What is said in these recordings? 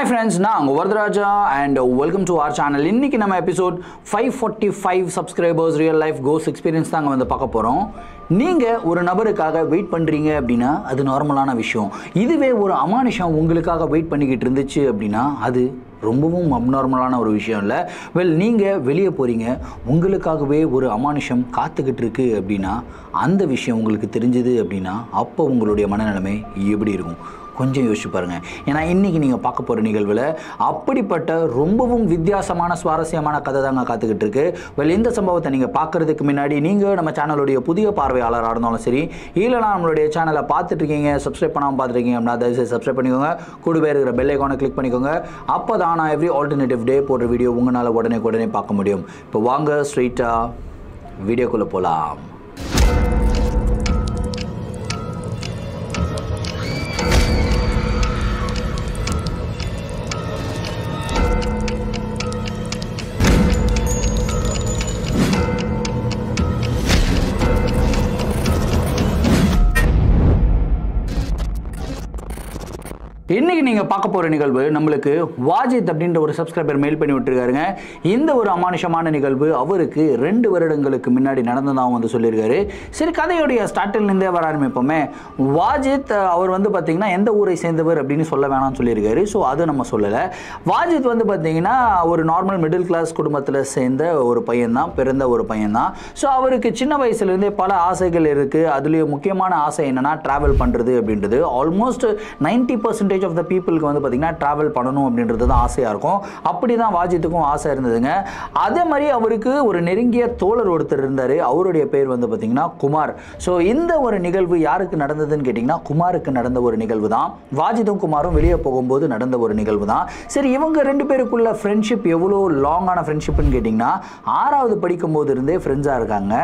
Hi friends, நான் Varadaraja and welcome to our channel. இன்னைக்கு நம்ம episode 545 subscribers real life ghost experience தாங்க வந்து பார்க்க போறோம். நீங்க ஒரு நபருக்காக வெயிட் பண்றீங்க அப்படினா அது நார்மலான விஷயம். இதுவே ஒரு அமானுஷம் உங்களுக்காக வெயிட் பண்ணிக்கிட்டு இருந்துச்சு அப்படினா அது ரொம்பவும் அப்நார்மலான ஒரு விஷயம் இல்லை. நீங்கள் வெளியே போகிறீங்க, உங்களுக்காகவே ஒரு அமானுஷம் காத்துக்கிட்டு இருக்கு அப்படின்னா அந்த விஷயம் உங்களுக்கு தெரிஞ்சுது அப்படின்னா அப்போ உங்களுடைய மனநிலைமை எப்படி இருக்கும் கொஞ்சம் யோசிச்சு பாருங்கள். ஏன்னா இன்றைக்கி நீங்கள் பார்க்க போகிற நிகழ்வில் அப்படிப்பட்ட ரொம்பவும் வித்தியாசமான சுவாரஸ்யமான கதை தாங்க காத்துக்கிட்டு இருக்கு. இந்த சம்பவத்தை நீங்கள் பார்க்குறதுக்கு முன்னாடி நீங்கள் நம்ம சேனலுடைய புதிய பார்வையாளராக இருந்தாலும் சரி, இல்லைனா நம்மளுடைய சேனலை பார்த்துட்ருக்கீங்க, சப்ஸ்கிரைப் பண்ணாமல் பார்த்துருக்கீங்க அப்படின்னா தயவுசெய்து சப்ஸ்கிரைப் பண்ணிக்கோங்க. கூடவே இருக்கிற பெல் ஐக்கானை கிளிக் பண்ணிக்கோங்க. அப்போ தான் நான் எவ்ரி ஆல்டர்னேட்டிவ் டே போடுற வீடியோ உங்களால் உடனே பார்க்க முடியும். இப்போ வாங்க ஸ்ட்ரெயிட்டாக வீடியோக்குள்ளே போகலாம். இன்றைக்கி நீங்கள் பார்க்க போகிற நிகழ்வு நம்மளுக்கு வாஜித் அப்படின்ற ஒரு சப்ஸ்கிரைபர் மெயில் பண்ணி விட்டுருக்காருங்க. இந்த ஒரு அமானுஷமான நிகழ்வு அவருக்கு 2 வருடங்களுக்கு முன்னாடி நடந்ததாக வந்து சொல்லியிருக்காரு. சரி, கதையுடைய ஸ்டார்டிங்லேருந்தே வர ஆரம்பிப்போமே. வாஜித் அவர் வந்து பார்த்திங்கன்னா எந்த ஊரை சேர்ந்தவர் அப்படின்னு சொல்ல வேணாம்னு சொல்லியிருக்காரு. ஸோ அது நம்ம சொல்லலை. வாஜித் வந்து பார்த்திங்கன்னா ஒரு நார்மல் மிடில் கிளாஸ் குடும்பத்தில் சேர்ந்த ஒரு பையன்தான், பிறந்த ஒரு பையன்தான். ஸோ அவருக்கு சின்ன வயசுலேருந்தே பல ஆசைகள் இருக்குது. அதுலேயும் முக்கியமான ஆசை என்னென்னா ட்ராவல் பண்ணுறது அப்படின்றது. ஆல்மோஸ்ட் 90% ஆஃப் த பீப்புளுக்கு வந்து பார்த்தீங்கன்னா ட்ராவல் பண்ணணும் அப்படின்றது தான் ஆசையாக இருக்கும். அப்படி தான் வாஜித்துக்கும் ஆசை இருந்ததுங்க. அதே மாதிரி அவருக்கு ஒரு நெருங்கிய தோழர் ஒருத்தர் இருந்தார். அவருடைய பேர் வந்து பார்த்தீங்கன்னா குமார். ஸோ இந்த ஒரு நிகழ்வு யாருக்கு நடந்ததுன்னு கேட்டிங்கன்னா குமாருக்கு நடந்த ஒரு நிகழ்வு தான். வாஜித்தும் குமாரும் வெளியே போகும்போது நடந்த ஒரு நிகழ்வு தான். சரி, இவங்க 2 பேருக்குள்ள ஃப்ரெண்ட்ஷிப் எவ்வளோ லாங்கான ஃப்ரெண்ட்ஷிப்னு கேட்டிங்கன்னா 6வது படிக்கும் போது இருந்தே ஃப்ரெண்ட்ஸாக இருக்காங்க.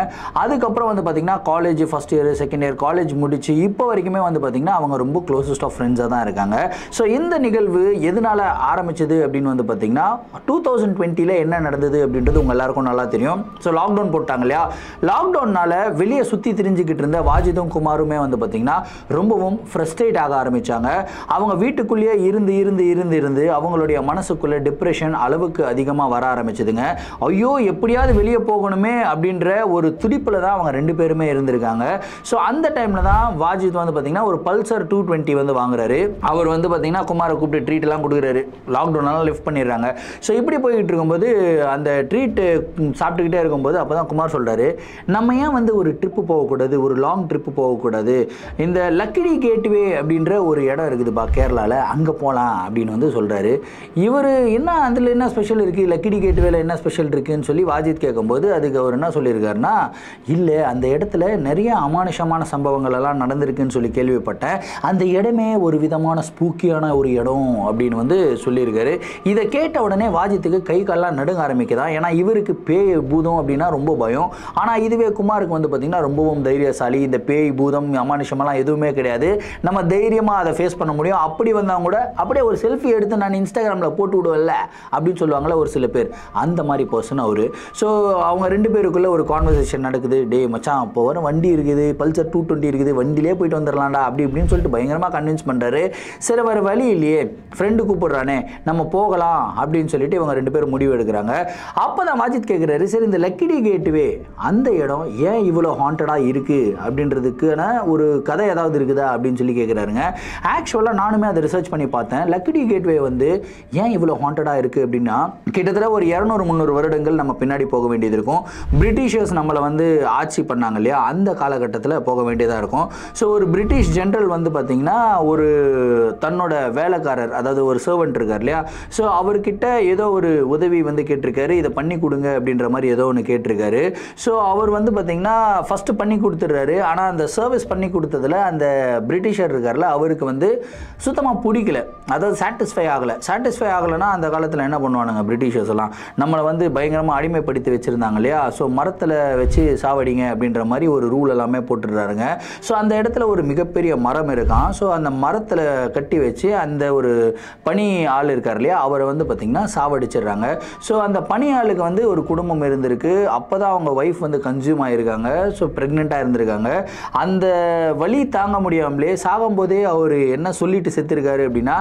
அதுக்கப்புறம் வந்து பார்த்தீங்கன்னா college first year second year college முடிச்சு இப்போ வரைக்குமே வந்து பார்த்தீங்கன்னா அவங்க ரொம்ப க்ளோசஸ்ட் ஆஃப் ஃப்ரெண்ட்ஸாக தான் இருக்காங்க. ஸோ இந்த நிகழ்வு எதனால் ஆரம்பிச்சது அப்படின்னு வந்து பார்த்தீங்கன்னா 2020 என்ன நடந்தது அப்படின்றது உங்கள் எல்லாருக்கும் நல்லா தெரியும். ஸோ லாக்டவுன் போட்டாங்க இல்லையா. லாக்டவுனால் வெளியே சுற்றி திரிஞ்சுக்கிட்டு இருந்த வாஜிதும் குமாருமே வந்து பார்த்தீங்கன்னா ரொம்பவும் ஃப்ரஸ்ட்ரேட் ஆக ஆரம்பித்தாங்க. அவங்க வீட்டுக்குள்ளேயே இருந்து அவங்களுடைய மனசுக்குள்ளே டிப்ரெஷன் அளவுக்கு அதிகமாக வர ஆரம்பிச்சதுங்க. ஐயோ எப்படியாவது வெளியே போகணுமே அப்படின்ற ஒரு துடிப்பில் தான் அவங்க 2 பேருமே இருந்திருக்காங்க. ஸோ அந்த டைமில் தான் வாஜித் வந்து பார்த்தீங்கன்னா ஒரு பல்சர் 220 வந்து வாங்குறாரு. அவர் வந்து பார்த்தீங்கன்னா குமாரை கூப்பிட்டு ட்ரீட் எல்லாம் கொடுக்குறாரு. லாக்டவுனால லிஃப்ட் பண்ணிடுறாங்க. ஸோ இப்படி போய்கிட்டு இருக்கும்போது அந்த ட்ரீட்டு சாப்பிட்டுக்கிட்டே இருக்கும்போது அப்போ தான் குமார் சொல்கிறாரு, நம்ம ஏன் வந்து ஒரு ட்ரிப்பு போகக்கூடாது, ஒரு லாங் ட்ரிப்பு போகக்கூடாது, இந்த லக்கிடி கேட்வே அப்படின்ற ஒரு இடம் இருக்குதுப்பா கேரளாவில், அங்கே போகலாம் அப்படின்னு வந்து சொல்கிறாரு. இவர் என்ன அதில் என்ன ஸ்பெஷல் இருக்குது, லக்கிடி கேட்வேல என்ன ஸ்பெஷல் இருக்குதுன்னு சொல்லி வாஜித் கேட்கும்போது அதுக்கு அவர் என்ன சொல்லியிருக்காருன்னா, இல்லை அந்த இடத்துல நிறைய அமானுஷமான சம்பவங்கள் எல்லாம் நடந்திருக்குன்னு சொல்லி கேள்விப்பட்டேன், அந்த இடமே ஒரு விதமான ஸ்பூக்கியான ஒரு இடம் அப்படின்னு வந்து சொல்லியிருக்காரு. இதை கேட்ட உடனே வாஜித்துக்கு கை கால்லாம் நடுங்க ஆரம்பிக்குதான். ஏன்னா இவருக்கு பேய் பூதம் அப்படின்னா ரொம்ப பயம். ஆனால் இதுவே குமாருக்கு வந்து பார்த்திங்கன்னா ரொம்பவும் தைரியசாலி. இந்த பேய் பூதம் அமானுஷமெல்லாம் எதுவுமே கிடையாது, நம்ம தைரியமாக அதை ஃபேஸ் பண்ண முடியும். அப்படி வந்தால் கூட அப்படியே ஒரு செல்ஃபி எடுத்து நான் இன்ஸ்டாகிராமில் போட்டு விடுவல்ல அப்படின்னு சொல்லுவாங்களே ஒரு சில பேர், அந்த மாதிரி பர்சன் அவர். ஸோ அவங்க 2 பேருக்குள்ளே ஒரு கான்வர்சேஷன் நடக்குது. டே மச்சான், இப்போ வர வண்டி இருக்குது, பல்சர் 220 இருக்குது, வண்டியிலே போயிட்டு வந்துடலாம்டா அப்படி இப்படின்னு சொல்லிட்டு பயங்கரமாக கன்வின்ஸ் பண்ணுறாரு. சரி, வேறு வழி இல்லையே, ஃப்ரெண்டு கூப்பிடுறானே, நம்ம போகலாம் அப்படின்னு சொல்லிட்டு இவங்க 2 பேரும் முடிவு எடுக்கிறாங்க. அப்போ தான் வாஜித் கேட்குறாரு, சரி இந்த லக்கிடி கேட்வே அந்த இடம் ஏன் இவ்வளோ ஹாண்டடாக இருக்குது அப்படின்றதுக்கான ஒரு கதை ஏதாவது இருக்குதா அப்படின்னு சொல்லி கேட்குறாருங்க. ஆக்சுவலாக நானுமே அதை ரிசர்ச் பண்ணி பார்த்தேன். லக்கிடி கேட்வே வந்து ஏன் இவ்வளோ ஹாண்டடாக இருக்குது அப்படின்னா கிட்டத்தட்ட ஒரு 200-300 வருடங்கள் நம்ம பின்னாடி போக வேண்டியது இருக்கும். பிரிட்டிஷர்ஸ் நம்மளை வந்து ஆட்சி பண்ணாங்க இல்லையா, அந்த காலகட்டத்தில் போக வேண்டியதாக இருக்கும். ஸோ ஒரு பிரிட்டிஷ் ஜென்ரல் வந்து பார்த்திங்கன்னா ஒரு தன்னோட வேலைக்காரர், அதாவது ஒரு சர்வெண்ட் இருக்கார் இல்லையா, ஸோ அவர்கிட்ட ஏதோ ஒரு உதவி வந்து கேட்டிருக்காரு, இதை பண்ணி கொடுங்க அப்படின்ற மாதிரி ஏதோ ஒன்று கேட்டிருக்காரு. ஸோ அவர் வந்து பார்த்திங்கன்னா ஃபஸ்ட்டு பண்ணி கொடுத்துட்றாரு. ஆனால் அந்த சர்வீஸ் பண்ணி கொடுத்ததில் அந்த பிரிட்டிஷர் இருக்கார்ல அவருக்கு வந்து சுத்தமாக பிடிக்கல, அதாவது சாட்டிஸ்ஃபை ஆகலைன்னா அந்த காலத்தில் என்ன பண்ணுவானுங்க பிரிட்டிஷர்ஸ் எல்லாம், நம்மளை வந்து பயங்கரமாக அடிமைப்படுத்தி வச்சுருந்தாங்க இல்லையா. ஸோ மரத்தில் வச்சு சாவடிங்க அப்படின்ற மாதிரி ஒரு ரூல் எல்லாமே போட்டுடுறாருங்க. ஸோ அந்த இடத்துல ஒரு மிகப்பெரிய மரம் இருக்கான். ஸோ அந்த மரத்தில் கட்டி கட்டி வச்சு அந்த ஒரு பணி ஆள் இருக்கார் இல்லையா அவரை வந்து பார்த்திங்கன்னா சாவடிச்சிடுறாங்க. ஸோ அந்த பணி ஆளுக்கு வந்து ஒரு குடும்பம் இருந்திருக்கு. அப்போ தான் அவங்க ஒய்ஃப் வந்து கன்சியூம் ஆகிருக்காங்க. ஸோ ப்ரெக்னெண்ட்டாக இருந்திருக்காங்க. அந்த வலி தாங்க முடியாமலே சாகும்போதே அவர் என்ன சொல்லிட்டு செத்துருக்காரு அப்படின்னா,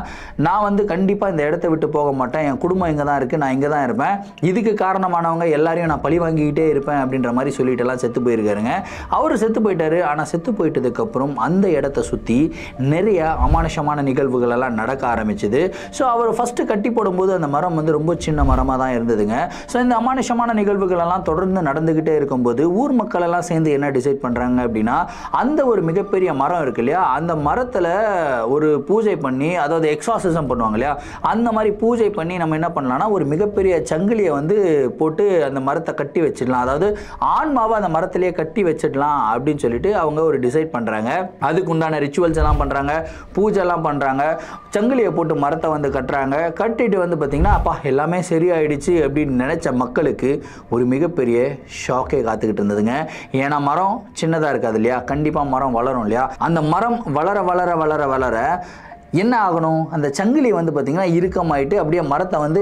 நான் வந்து கண்டிப்பாக இந்த இடத்த விட்டு போக மாட்டேன், என் குடும்பம் இங்கே தான் இருக்குது, நான் இங்கே தான் இருப்பேன், இதுக்கு காரணமானவங்க எல்லாரையும் நான் பழி வாங்கிக்கிட்டே இருப்பேன் அப்படின்ற மாதிரி சொல்லிட்டுலாம் செத்து போயிருக்காருங்க. அவர் செத்து போயிட்டாரு. ஆனால் செத்து போயிட்டதுக்கப்புறம் அந்த இடத்த சுற்றி நிறைய அமானுஷமான நிகழ்வுகள் எல்லாம் நடக்க ஆரம்பிச்சுது. ஸோ அவர் ஃபஸ்ட்டு கட்டி போடும்போது அந்த மரம் வந்து ரொம்ப சின்ன மரமாக தான் இருந்ததுங்க. ஸோ இந்த அமானுஷமான நிகழ்வுகள் எல்லாம் தொடர்ந்து நடந்துக்கிட்டே இருக்கும்போது ஊர் மக்கள் எல்லாம் சேர்ந்து என்ன டிசைட் பண்ணுறாங்க அப்படின்னா, அந்த ஒரு மிகப்பெரிய மரம் இருக்கு இல்லையா, அந்த மரத்தில் ஒரு பூஜை பண்ணி, அதாவது எக்ஸாசிசம் பண்ணுவாங்க இல்லையா, அந்த மாதிரி பூஜை பண்ணி நம்ம என்ன பண்ணலாம்னா ஒரு மிகப்பெரிய சங்கிலியை வந்து போட்டு அந்த மரத்தை கட்டி வச்சிடலாம், அதாவது ஆன்மாவை அந்த மரத்திலேயே கட்டி வச்சிடலாம் அப்படின்னு சொல்லிட்டு அவங்க ஒரு டிசைட் பண்ணுறாங்க. அதுக்கு உண்டான ரிச்சுவல்ஸ் எல்லாம் பண்ணுறாங்க, பூஜை எல்லாம் பண்ணுறாங்க, சங்கிலியை போட்டு மரத்தை வந்து கட்டுறாங்க. கட்டிட்டு வந்து பார்த்திங்கன்னா அப்பா எல்லாமே சரியாயிடுச்சு அப்படின்னு நினச்ச மக்களுக்கு ஒரு மிகப்பெரிய ஷாக்கே காத்துக்கிட்டு இருந்ததுங்க. ஏன்னா மரம் சின்னதாக இருக்காது இல்லையா, கண்டிப்பாக மரம் வளரும் இல்லையா, அந்த மரம் வளர வளர வளர வளர என்ன ஆகணும், அந்த சங்கிலி வந்து பார்த்திங்கன்னா இறுக்கமாயிட்டு அப்படியே மரத்தை வந்து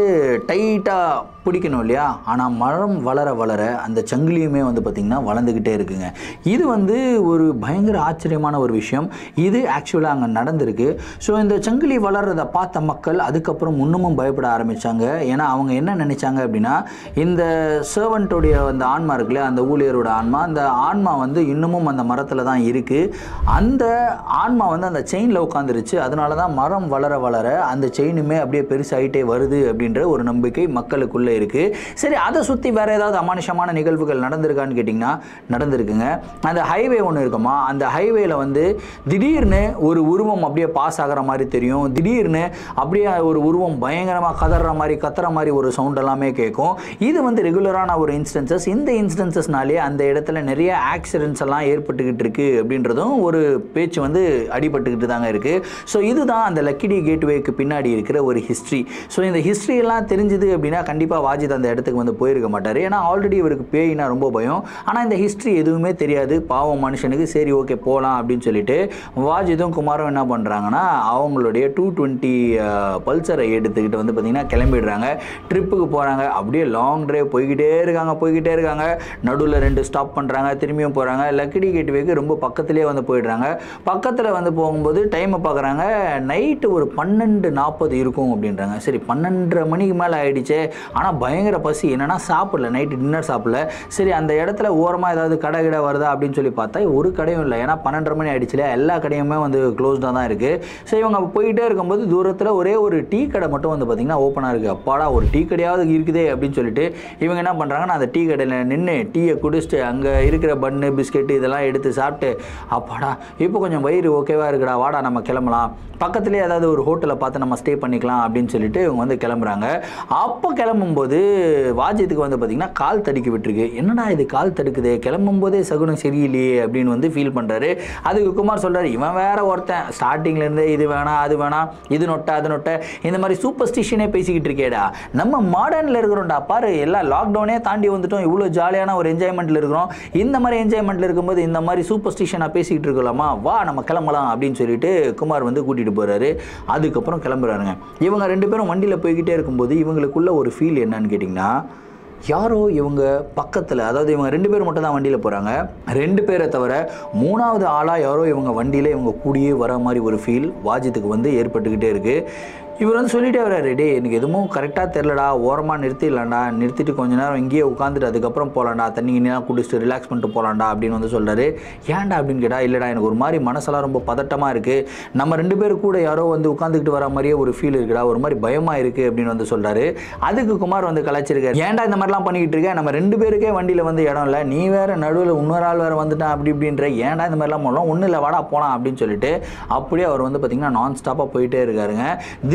டைட்டாக பிடிக்கணும் இல்லையா. ஆனால் மரம் வளர வளர அந்த சங்கிலியுமே வந்து பார்த்திங்கன்னா வளர்ந்துக்கிட்டே இருக்குங்க. இது வந்து ஒரு பயங்கர ஆச்சரியமான ஒரு விஷயம். இது ஆக்சுவலாக அங்கே நடந்திருக்கு. ஸோ இந்த சங்கிலி வளர்றதை பார்த்த மக்கள் அதுக்கப்புறம் இன்னமும் பயப்பட ஆரம்பித்தாங்க. ஏன்னா அவங்க என்ன நினச்சாங்க அப்படின்னா, இந்த சர்வெண்ட்டோடைய அந்த ஆன்மா இருக்குல்ல, அந்த ஊழியரோட ஆன்மா, அந்த ஆன்மா வந்து இன்னமும் அந்த மரத்தில் தான் இருக்குது. அந்த ஆன்மா வந்து அந்த செயினில் உட்காந்துருச்சு. அதனால தான் மரம் வளர வளர அந்த செயினுமே அப்படியே பெருசாகிட்டே வருது அப்படின்ற ஒரு நம்பிக்கை மக்களுக்குள்ளே இருக்குது. சரி, அதை சுற்றி வேறு ஏதாவது அமானுஷமான நிகழ்வுகள் நடந்திருக்கான்னு கேட்டிங்கன்னா நடந்திருக்குங்க. அந்த ஹைவே ஒன்று இருக்குமா, அந்த ஹைவேல வந்து திடீர்னு ஒரு உருவம் அப்படியே பாஸ் ஆகிற மாதிரி தெரியும். திடீர்னு அப்படியே ஒரு உருவம் பயங்கரமாக கத்துற மாதிரி ஒரு சவுண்ட் எல்லாமே கேட்கும். இது வந்து ரெகுலரான ஒரு இன்ஸ்டன்சஸ். இந்த இன்ஸ்டன்சஸ்னாலே அந்த இடத்துல நிறைய ஆக்சிடென்ட்ஸ் எல்லாம் ஏற்பட்டுக்கிட்டு இருக்கு அப்படின்றதும் ஒரு பேச்சு வந்து அடிபட்டுக்கிட்டு தாங்க இருக்குது. ஸோ இதுதான் அந்த லக்கிடி கேட்வேக்கு பின்னாடி இருக்கிற ஒரு ஹிஸ்ட்ரி. ஸோ இந்த ஹிஸ்ட்ரி எல்லாம் தெரிஞ்சுது அப்படின்னா கண்டிப்பாக வாஜித் அந்த இடத்துக்கு வந்து போயிருக்க மாட்டார். ஏன்னா ஆல்ரெடி இவருக்கு பேயினா ரொம்ப பயம். ஆனால் இந்த ஹிஸ்ட்ரி எதுவுமே தெரியாது பாவம் மனுஷனுக்கு. சரி ஓகே போகலாம் அப்படின்னு சொல்லிட்டு வாஜிதும் குமாரும் என்ன பண்ணுறாங்கன்னா அவங்களுடைய 220 பல்சரை எடுத்துக்கிட்டு வந்து பார்த்திங்கன்னா கிளம்பிடுறாங்க. ட்ரிப்புக்கு போகிறாங்க. அப்படியே லாங் ட்ரைவ் போய்கிட்டே இருக்காங்க. நடுவில் 2 ஸ்டாப் பண்ணுறாங்க, திரும்பியும் போகிறாங்க. லக்கிடி கேட்வேக்கு ரொம்ப பக்கத்துலேயே வந்து போயிடுறாங்க. பக்கத்தில் வந்து போகும்போது டைமை பார்க்குறாங்க, நைட்டு ஒரு 12:40 இருக்கும் அப்படின்றாங்க. சரி 12:30 மணிக்கு மேலே ஆகிடுச்சே. ஆனால் பயங்கர பசி, என்னென்னா சாப்பிடல, நைட்டு டின்னர் சாப்பிடல. சரி அந்த இடத்துல ஓரமாக ஏதாவது கடை வருதா அப்படின்னு சொல்லி பார்த்தா ஒரு கடையும் இல்லை. ஏன்னா 12:30 மணி ஆகிடுச்சுல, எல்லா கடையுமே வந்து க்ளோஸ்டாக தான் இருக்குது. ஸோ இவங்க போயிட்டே இருக்கும்போது தூரத்தில் ஒரே ஒரு டீ கடை மட்டும் வந்து பார்த்திங்கன்னா ஓப்பனாக இருக்குது. அப்பாடா ஒரு டீ கடையாவது இருக்குதே அப்படின்னு சொல்லிட்டு இவங்க என்ன பண்ணுறாங்கன்னா அந்த டீ கடையில் நின்று டீயை குடிச்சிட்டு அங்கே இருக்கிற பன்னு பிஸ்கெட்டு இதெல்லாம் எடுத்து சாப்பிட்டு அப்பாடா இப்போ கொஞ்சம் வயிறு ஓகேவா இருக்குடா, வாடா நம்ம கிளம்பலாம், பக்கத்துலேயே ஏதாவது ஒரு ஹோட்டலை பார்த்து நம்ம ஸ்டே பண்ணிக்கலாம் அப்படின்னு சொல்லிட்டு இவங்க வந்து கிளம்புறாங்க. அப்போ கிளம்பும்போது வாஜித்துக்கு வந்து பார்த்திங்கன்னா கால் தடுக்கி விட்டுருக்கு. என்னடா இது கால் தடுக்குது, கிளம்பும்போதே சகுனம் சரியில்லையே அப்படின்னு வந்து ஃபீல் பண்ணுறாரு. அதுக்கு குமார் சொல்கிறார், இவன் வேற ஒருத்தன் ஸ்டார்டிங்லேருந்தே இது வேணாம் அது வேணாம், இது நொட்டை அது நொட்டை, இந்த மாதிரி சூப்பர்ஸ்டிஷனே பேசிக்கிட்டு இருக்கேடா, நம்ம மாடர்னில் இருக்கிறோம்டா, பாரு எல்லாம் லாக்டவுனே தாண்டி வந்துட்டோம், இவ்வளோ ஜாலியான ஒரு என்ஜாய்மெண்ட்டில் இருக்கிறோம், இந்த மாதிரி என்ஜாய்மெண்ட்டில் இருக்கும்போது இந்த மாதிரி சூப்பர்ஸ்டிஷனாக பேசிக்கிட்டு இருக்கலாமா, வா நம்ம கிளம்பலாம் அப்படின்னு சொல்லிட்டு குமார் வந்து கூட்டிகிட்டு போகிறாரு. அதுக்கப்புறம் கிளம்புறாருங்க. இவங்க 2 பேரும் வண்டியில் போய்கிட்டே இருக்கும்போது இவங்களுக்குள்ள ஒரு ஃபீல் என்னன்னு கேட்டிங்கன்னா, யாரோ இவங்க பக்கத்தில், அதாவது இவங்க 2 பேர் மட்டும் தான் வண்டியில் போகிறாங்க, 2 பேரை தவிர 3வது ஆளாக யாரோ இவங்க வண்டியில் இவங்க கூடியே வர மாதிரி ஒரு ஃபீல் வாஜித்துக்கு வந்து ஏற்பட்டுக்கிட்டே இருக்குது. இவர் வந்து சொல்லிட்டே வர்றாரு, டே எனக்கு எதுவும் கரெக்டாக தெரிலடா, ஓரமாக நிறுத்திடலாண்டா, நிறுத்திட்டு கொஞ்ச நேரம் இங்கேயே உட்காந்துட்டு அதுக்கப்புறம் போகலாண்டா, தண்ணி கிண்ணெலாம் குடிச்சிட்டு ரிலாக்ஸ் பண்ணிட்டு போகலாண்டா அப்படின்னு வந்து சொல்கிறாரு. ஏன்டா அப்படின்னு கேட்டால், இல்லைடா எனக்கு ஒரு மாதிரி மனசெல்லாம் ரொம்ப பதட்டமாக இருக்குது, நம்ம 2 பேர் கூட யாரோ வந்து உட்காந்துக்கிட்டு வர மாதிரியே ஒரு ஃபீல் இருக்குடா, ஒரு மாதிரி பயமாக இருக்குது அப்படின்னு வந்து சொல்கிறாரு. அதுக்கு குமார் வந்து கலாச்சிருக்காரு, ஏன்டா இந்த மாதிரிலாம் பண்ணிக்கிட்டு இருக்கேன், நம்ம 2 பேருக்கே வண்டியில் வந்து இடம் இல்லை, நீ வேறு நடுவில் இன்னொரு ஆள் வேறு வந்துட்டான் அப்படி இப்படின்ற, ஏன்டா இந்த மாதிரிலாம் பண்ணலாம், ஒன்றும் இல்லை வாடா போகலாம் அப்படின்னு சொல்லிட்டு அப்படியே அவர் வந்து பார்த்திங்கன்னா நான் ஸ்டாப்பாக போயிட்டே இருக்காருங்க.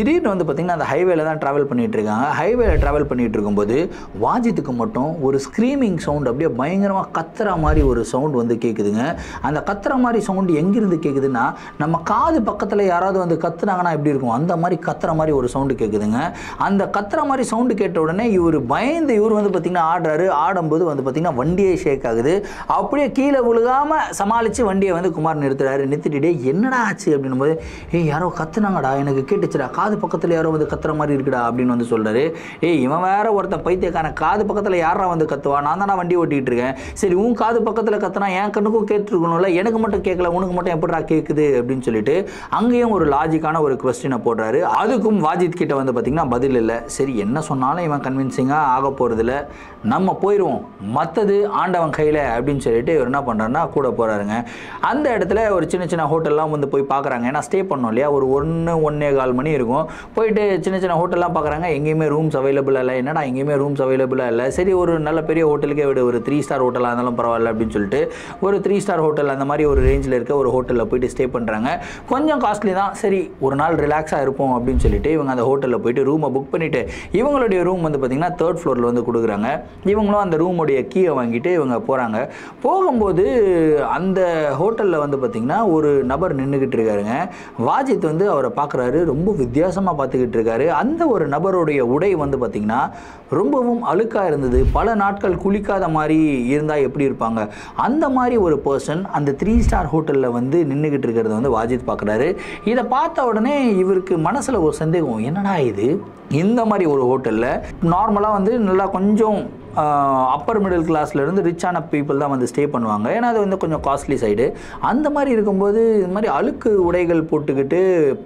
திடீர்னு வந்து பார்த்திங்கன்னா அந்த ஹைவேல தான் ட்ராவல் பண்ணிகிட்டு இருக்காங்க. ஹைவேல ட்ராவல் பண்ணிகிட்டு இருக்கும்போது வாஜித்துக்கு மட்டும் ஒரு ஸ்க்ரீமிங் சவுண்ட், அப்படியே பயங்கரமாக கத்துற மாதிரி ஒரு சவுண்ட் வந்து கேட்குதுங்க. அந்த கத்துற மாதிரி சவுண்டு எங்கிருந்து கேட்குதுன்னா, நம்ம காது பக்கத்தில் யாராவது வந்து கத்துனாங்கன்னா எப்படி இருக்கும், அந்த மாதிரி கத்துற மாதிரி ஒரு சவுண்டு கேட்குதுங்க. அந்த கத்துற மாதிரி சவுண்டு கேட்ட உடனே இவர் பயந்து இவர் வந்து பார்த்திங்கன்னா ஆடுறாரு. ஆடும்போது வந்து பார்த்திங்கன்னா வண்டியே ஷேக் ஆகுது. அப்படியே கீழே விழுகாமல் சமாளித்து வண்டியை வந்து குமார் நிறுத்துறாரு. நிறுத்திட்டு என்னடா ஆச்சு அப்படின்னும் போது, யாரோ கத்துனாங்கடா, எனக்கு கேட்டுச்சுடா, காது பக்கத்தில் யாரோ வந்து கத்துற மாதிரி இருக்குடா அப்படின்னு வந்து சொல்கிறாரு. இவன் வேற ஒருத்தன் பைத்தியக்காரன், காது பக்கத்தில் யாரா வந்து கத்துவா, நான் தானே வண்டி ஓட்டிகிட்டு இருக்கேன், சரி உன் காது பக்கத்தில் கத்துனா என் கண்ணுக்கும் கேட்டுருக்கணும்ல, எனக்கு மட்டும் கேட்கல, உனக்கு மட்டும் எப்படிடா கேட்குது அப்படின்னு சொல்லிட்டு அங்கேயும் ஒரு லாஜிக்கான ஒரு கொஸ்டினை போடுறாரு. அதுக்கும் வாஜித் கிட்ட வந்து பார்த்திங்கன்னா பதில் இல்லை. சரி என்ன சொன்னாலும் இவன் கன்வின்சிங்காக ஆக போகிறதில்ல, நம்ம போயிடுவோம், மற்றது ஆண்டவன் கையில் அப்படின்னு சொல்லிட்டு இவர் என்ன பண்ணுறாருன்னா கூட போகிறாருங்க. அந்த இடத்துல ஒரு சின்ன சின்ன ஹோட்டல்லாம் வந்து போய் பார்க்குறாங்க. ஏன்னா ஸ்டே பண்ணோம் இல்லையா, ஒரு 1-1.25 மணி இருக்கும். போயிட்டு சின்ன சின்ன ஹோட்டல்லாம் பார்க்குறாங்க. எங்கேயுமே ரூம்ஸ் அவைலபிளாக இல்லை. என்னடா எங்கேயுமே ரூம்ஸ் அவைலபிளாக இல்லை, சரி ஒரு நல்ல பெரிய ஹோட்டலுக்கே விட, ஒரு 3 ஸ்டார் ஹோட்டலாக இருந்தாலும் பரவாயில்ல அப்படின்னு சொல்லிட்டு ஒரு 3 ஸ்டார் ஹோட்டல் அந்த மாதிரி ஒரு ரேஞ்சில் இருக்க ஒரு ஹோட்டலில் போயிட்டு ஸ்டே பண்ணுறாங்க. கொஞ்சம் காஸ்ட்லி தான், சரி ஒரு நாள் ரிலாக்ஸாக இருப்போம் அப்படின்னு சொல்லிட்டு இவங்க அந்த ஹோட்டலில் போயிட்டு ரூமை புக் பண்ணிவிட்டு, இவங்களுடைய ரூம் வந்து பார்த்திங்கன்னா 3rd ஃப்ளோரில் வந்து கொடுக்குறாங்க. இவங்களும் அந்த ரூமுடைய கீயை வாங்கிட்டு இவங்க போகிறாங்க. போகும்போது அந்த ஹோட்டலில் வந்து பார்த்திங்கன்னா ஒரு நபர் நின்றுக்கிட்டு இருக்காருங்க. வாஜித் வந்து அவரை பார்க்குறாரு, ரொம்ப வித்தியாசமாக பார்த்துக்கிட்டு இருக்காரு. அந்த ஒரு நபருடைய உடை வந்து பார்த்திங்கன்னா ரொம்பவும் அழுக்காக இருந்தது. பல நாட்கள் குளிக்காத மாதிரி இருந்தால் எப்படி இருப்பாங்க, அந்த மாதிரி ஒரு பர்சன் அந்த 3 ஸ்டார் ஹோட்டலில் வந்து நின்றுக்கிட்டு இருக்கிறத வந்து வாஜித் பார்க்குறாரு. இதை பார்த்த உடனே இவருக்கு மனசில் ஒரு சந்தேகம், என்னடா இது, இந்த மாதிரி ஒரு ஹோட்டலில் நார்மலாக வந்து நல்லா கொஞ்சம் அப்பர் மிடில் கிளாஸ்லேருந்து ரிச்சான பீப்புள் தான் வந்து ஸ்டே பண்ணுவாங்க. ஏன்னா அது வந்து கொஞ்சம் காஸ்ட்லி சைடு. அந்த மாதிரி இருக்கும்போது இது மாதிரி அழுக்கு உடைகள் போட்டுக்கிட்டு